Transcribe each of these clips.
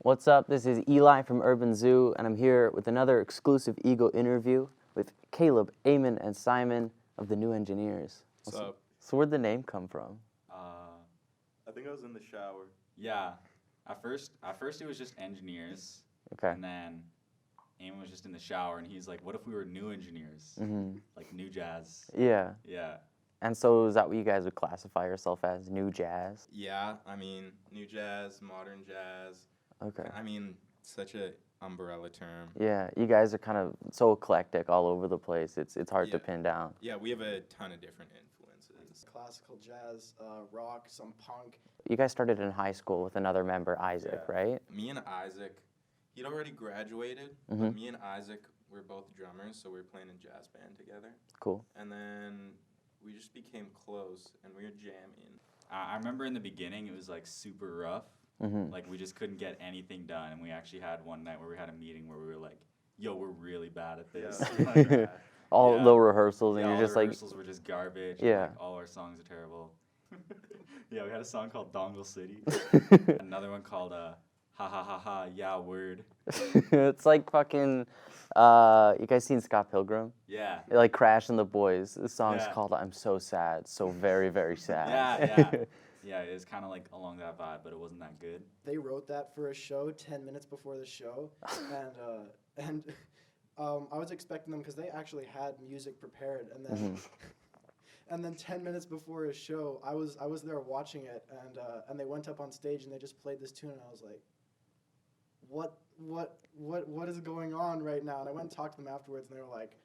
What's up? This is Eli from Urban Zoo, and I'm here with another exclusive Ego interview with Caleb, Eamon, and Simon of the New Engineers. What's up? So where'd the name come from? I think I was in the shower. Yeah. At first it was just engineers. Okay. And then Eamon was just in the shower, and he's like, what if we were new engineers? Mm-hmm. Like new jazz. Yeah. Yeah. And so is that what you guys would classify yourself as, new jazz? Yeah, I mean, new jazz, modern jazz. Okay. I mean, such a umbrella term. Yeah, you guys are kind of so eclectic all over the place. It's hard to pin down. Yeah, we have a ton of different influences. Classical jazz, rock, some punk. You guys started in high school with another member, Isaac, right? Me and Isaac, he'd already graduated, Mhm. but me and Isaac, we're both drummers, so we were playing in jazz band together. Cool. And then we just became close, and we were jamming. I remember in the beginning it was like super rough. Mm-hmm. Like we just couldn't get anything done, and we actually had one night where we had a meeting where we were like, yo, we're really bad at this. Yeah. All Yeah. the rehearsals, and Yeah, you're all just the like, rehearsals were just garbage. Yeah. And, like, all our songs are terrible. Yeah, we had a song called Dongle City. Another one called Ha Ha Ha Ha Yeah Word. it's like fucking, you guys seen Scott Pilgrim? Yeah. Like Crash and the Boys. The song's Yeah. called I'm So Sad, So Very, Very Sad. Yeah. Yeah, it was kind of like along that vibe, but it wasn't that good. They wrote that for a show 10 minutes before the show, and I was expecting them because they actually had music prepared, and then Mhm. and then 10 minutes before his show, I was there watching it, and they went up on stage and they just played this tune, and I was like, what is going on right now? And I went and talked to them afterwards, and they were like,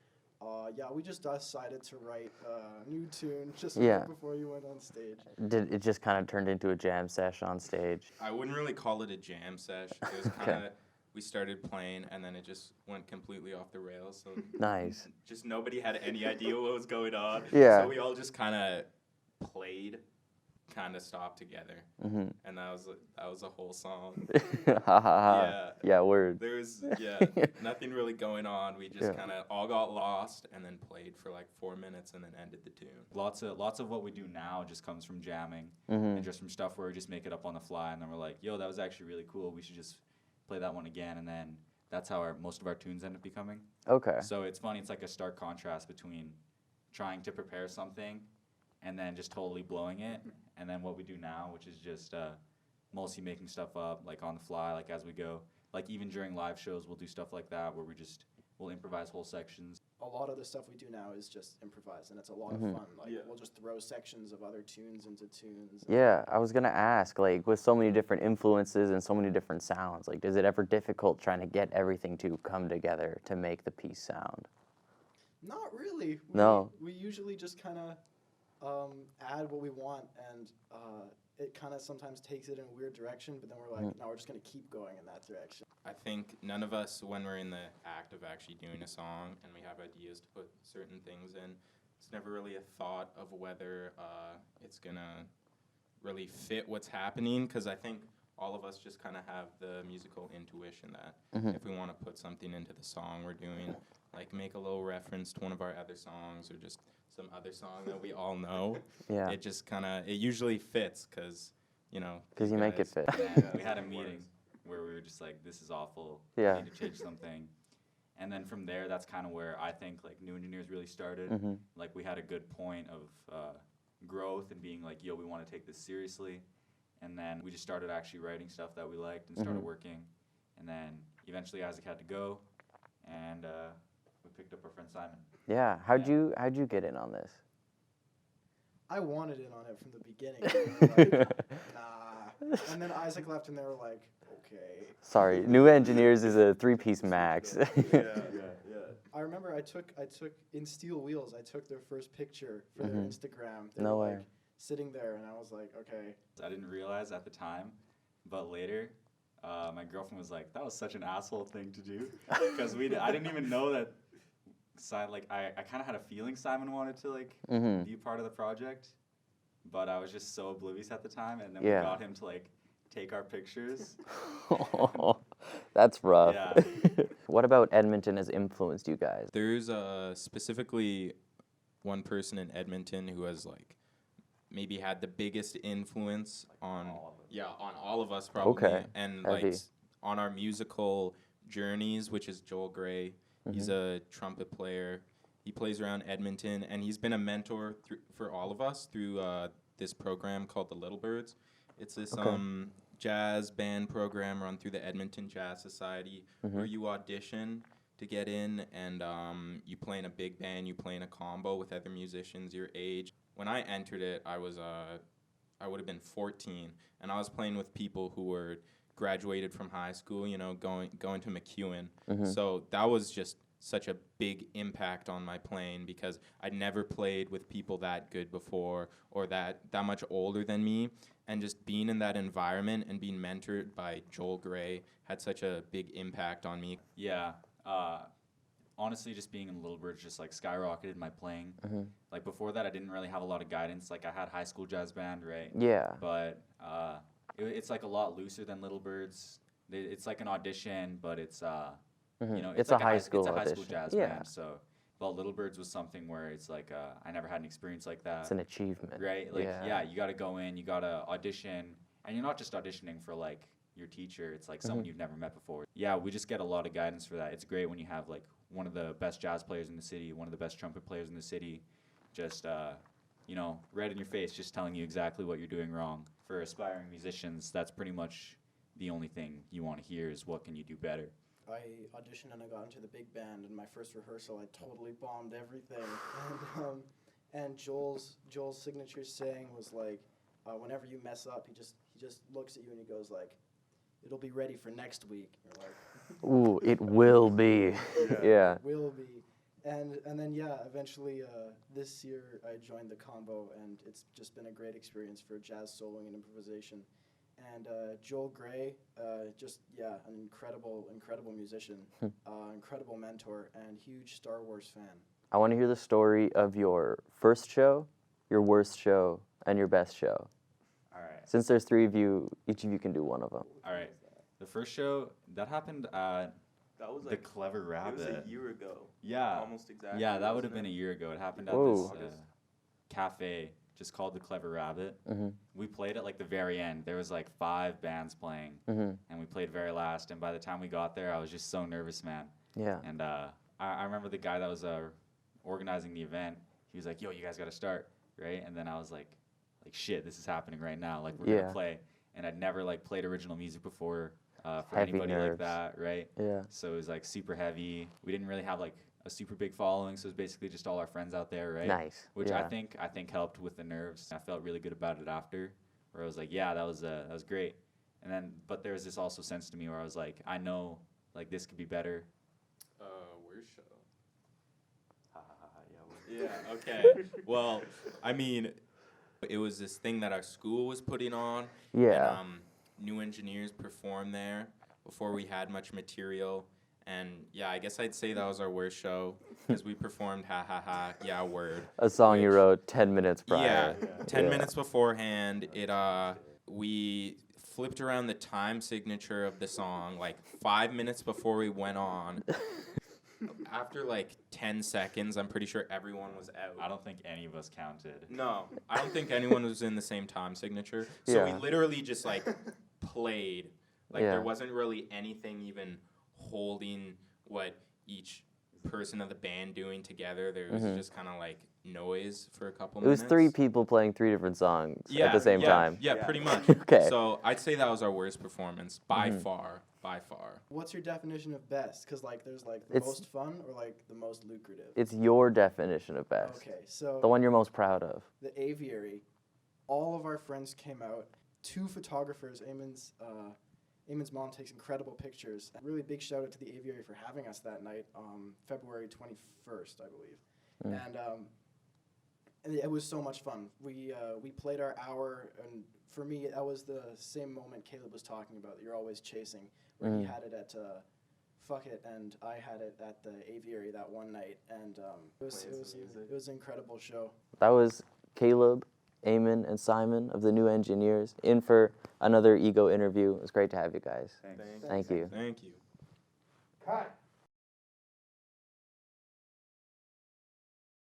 yeah, we just decided to write a new tune just right before you went on stage. It just kind of turned into a jam sesh on stage? I wouldn't really call it a jam sesh. It was kind of, we started playing, and then it just went completely off the rails. So Nice. just nobody had any idea what was going on. Yeah. So we all just kind of played, kind of stopped together, Mm-hmm. and that was a whole song. Ha ha ha. Yeah. Yeah, word. There was nothing really going on. We just Yeah. kind of all got lost, and then played for like 4 minutes, and then ended the tune. Lots of what we do now just comes from jamming Mm-hmm. and just from stuff where we just make it up on the fly, and then we're like, yo, that was actually really cool. We should just play that one again, and then that's how most of our tunes end up becoming. Okay. So it's funny. It's like a stark contrast between trying to prepare something and then just totally blowing it, and then what we do now, which is just mostly making stuff up, like on the fly, like as we go. Like even during live shows, we'll do stuff like that where we'll improvise whole sections. A lot of the stuff we do now is just improvised, and it's a lot Mhm. of fun. Like, Yeah. we'll just throw sections of other tunes into tunes. Yeah, I was gonna ask, like, with so many different influences and so many different sounds, like, is it ever difficult trying to get everything to come together to make the piece sound? Not really. No. We usually just kind of add what we want, and it kind of sometimes takes it in a weird direction, but then we're like, no, we're just going to keep going in that direction. I think none of us, when we're in the act of actually doing a song and we have ideas to put certain things in, it's never really a thought of whether it's going to really fit what's happening, because I think all of us just kind of have the musical intuition that Mhm. if we want to put something into the song we're doing, like make a little reference to one of our other songs or just some other song that we all know, Yeah, it just kind of, it usually fits because, because you make it fit. And we had a meeting where we were just like, this is awful. Yeah. We need to change something. And then from there, that's kind of where I think like New Engineers really started. Mhm. Like we had a good point of growth and being like, yo, we want to take this seriously. And then we just started actually writing stuff that we liked and started Mhm. working. And then eventually Isaac had to go, and we picked up our friend Simon. Yeah, how'd you get in on this? I wanted in on it from the beginning. And they were like, nah. And then Isaac left, and they were like, okay. Sorry, New Engineers is a 3-piece max. I remember I took in Steel Wheels, I took their first picture for their Mhm. Instagram. They No were way. like sitting there, and I was like, okay. I didn't realize at the time, but later, my girlfriend was like, "That was such an asshole thing to do," because I didn't even know that. I kind of had a feeling Simon wanted to Mhm. be part of the project, but I was just so oblivious at the time, and then Yeah. we got him to take our pictures. That's rough. Yeah. What about Edmonton has influenced you guys? There's specifically one person in Edmonton who has maybe had the biggest influence on all of us. on all of us probably. Okay. And Heavy. on our musical journeys, which is Joel Gray. He's a trumpet player. He plays around Edmonton, and he's been a mentor for all of us through this program called the Little Birds. It's this jazz band program run through the Edmonton Jazz Society where you audition to get in, and you play in a big band, you play in a combo with other musicians your age. When I entered it, I would have been 14, and I was playing with people who were graduated from high school, you know, going to McEwen. So that was just such a big impact on my playing because I'd never played with people that good before or that much older than me. And just being in that environment and being mentored by Joel Gray had such a big impact on me. Yeah. Honestly, just being in Little Birds just like skyrocketed my playing. Like before that, I didn't really have a lot of guidance. Like I had high school jazz band, right? Yeah. But it's like a lot looser than Little Birds. It's like an audition, but it's you know, It's like a high school it's a high school audition. jazz Yeah. band. So, but Little Birds was something where it's like I never had an experience like that. It's an achievement. Right? Like Yeah. you got to go in, you got to audition, and you're not just auditioning for like your teacher. It's like someone you've never met before. Yeah, we just get a lot of guidance for that. It's great when you have like one of the best jazz players in the city, one of the best trumpet players in the city, just you know, right in your face, just telling you exactly what you're doing wrong. For aspiring musicians, that's pretty much the only thing you want to hear is what can you do better. I auditioned and I got into the big band. In my first rehearsal, I totally bombed everything. And Joel's signature saying was like, whenever you mess up, he just looks at you and he goes like, "It'll be ready for next week." And you're like, Ooh, it will be. Yeah. will be. And then yeah, eventually this year I joined the combo, and it's just been a great experience for jazz soloing and improvisation. And Joel Gray, an incredible musician, incredible mentor, and huge Star Wars fan. I want to hear the story of your first show, your worst show, and your best show. All right. Since there's three of you, each of you can do one of them. All right. The first show, that happened at That was the Clever Rabbit. It was a year ago. Yeah. Almost exactly. Yeah, that would have been a year ago. It happened at Whoa. this cafe just called the Clever Rabbit. We played at like the very end. There was like 5 bands playing, and we played very last. And by the time we got there, I was just so nervous, man. Yeah. And I remember the guy that was organizing the event. He was like, "Yo, you guys got to start, right?" And then I was like, shit, this is happening right now. Like we're gonna play. And I'd never like played original music before for Heavy anybody nerves. like that, right? Yeah. So it was like super heavy. We didn't really have like a super big following, so it was basically just all our friends out there, right? Nice. Which yeah. I think helped with the nerves. I felt really good about it after, where I was like, yeah, that was great. And then, but there was this also sense to me where I was like, I know, like this could be better. Worst show. Yeah. Okay. Well, I mean, it was this thing that our school was putting on. Yeah. And, new engineers performed there before we had much material. And yeah, I guess I'd say that was our worst show because we performed "Ha Ha Ha Yeah Word." A song you which- wrote 10 minutes prior. Yeah, 10 minutes beforehand. We flipped around the time signature of the song like 5 minutes before we went on. After like 10 seconds, I'm pretty sure everyone was out. I don't think any of us counted. No, I don't think anyone was in the same time signature. So Yeah. we literally just like played. Like Yeah. there wasn't really anything even holding what each person of the band doing together. There was just kind of like noise for a couple It was minutes. 3 people playing 3 different songs at the same time. Yeah, pretty much. Okay. So I'd say that was our worst performance by far. By far. What's your definition of best? Because like there's like the It's- most fun or like the most lucrative. It's your definition of best. Okay, so The one you're most proud of. the aviary, all of our friends came out. 2 photographers, Eamon's mom takes incredible pictures. Really big shout out to the aviary for having us that night, February 21st, I believe. And it was so much fun. We played our hour, and for me, that was the same moment Caleb was talking about that you're always chasing, where he had it at Fuck It, and I had it at the aviary that one night, and it was an incredible show. That was Caleb, Eamon, and Simon of the New Engineers in for another Ego interview. It was great to have you guys. Thanks. Thank you. Thank you. Cut.